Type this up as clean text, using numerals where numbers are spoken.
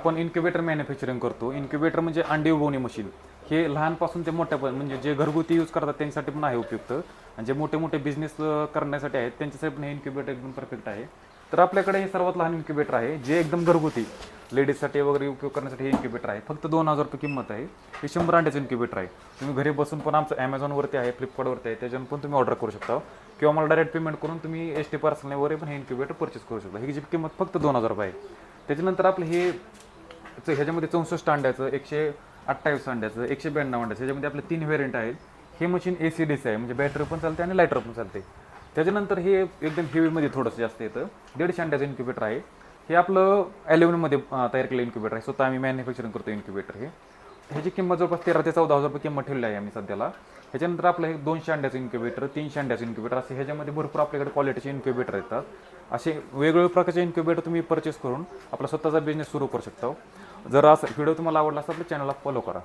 आपण incubator manufacturing करतो. Incubator म्हणजे अंडी उगवणी मशीन. हे लहानपासून ते मोठ्यापर्यंत म्हणजे जे घरगुती यूज करतात त्यांच्यासाठी पण आहे उपयुक्त, आणि जे मोठे मोठे बिझनेस करण्यासाठी आहेत त्यांच्यासाठी पण हे इन्क्युबेटर एकदम परफेक्ट आहे. तर आपल्याकडे हे सर्वात लहान इन्क्युबेटर आहे, जे एकदम घरगुती लेडीजसाठी वगैरे उपयोग करण्यासाठी हे इन्क्युबेटर आहे. फक्त 2,000 रुपये किंमत आहे. हे 100 अंड्याचं इन्क्युबेटर आहे. तुम्ही घरी बसून पण आमचं ॲमेझॉनवरती आहे, फ्लिपकार्टवरती आहे, त्याच्यावर पण तुम्ही ऑर्डर करू शकता, किंवा मला डायरेक्ट पेमेंट करून तुम्ही एस टी पार्सलने वगैरे पण हे इन्क्युबेटर परचेस करू शकता. ह्याची किंमत फक्त 2,000 रुपये आहे. त्याच्यानंतर आपलं हे ह्याच्यामध्ये 64 अंड्याचं, 128 अंड्याचं, 192 अंड्याचं, ह्याच्यामध्ये आपले 3 व्हेरियंट आहेत. हे मशीन AC/DC आहे, म्हणजे बॅटरी पण चालते आणि लायटर पण चालते. त्याच्यानंतर हे एकदम हेवीमध्ये थोडंसं जास्त येतं, 150 अंड्याचं इन्क्युबेटर आहे. हे आपलं ॲल्युमिनियममध्ये तयार केलेलं इन्क्युबेटर आहे. स्वतः आम्ही मॅन्युफॅक्चरिंग करतो इन्क्युबेटर. ह्याची किंमत जवळपास 13,000 ते 14,000 रुपये किंमत ठेवली आहे आम्ही सध्याला. ह्याच्यानंतर आपलं हे 200 अंड्याचं इन्क्युबेटर, 300 अंड्याचं इन्क्युबेटर, असे ह्याच्यामध्ये भरपूर आपल्याकडे क्वालिटीचे इन्क्युबेटर येतात. असे वेगवेगळ्या प्रकारचे इन्क्युबेटर तुम्ही परचेस करून आपला स्वतःचा बिझनेस सुरू करू शकता. जर असं व्हिडिओ तुम्हाला आवडला असेल तर चॅनलला फॉलो करा.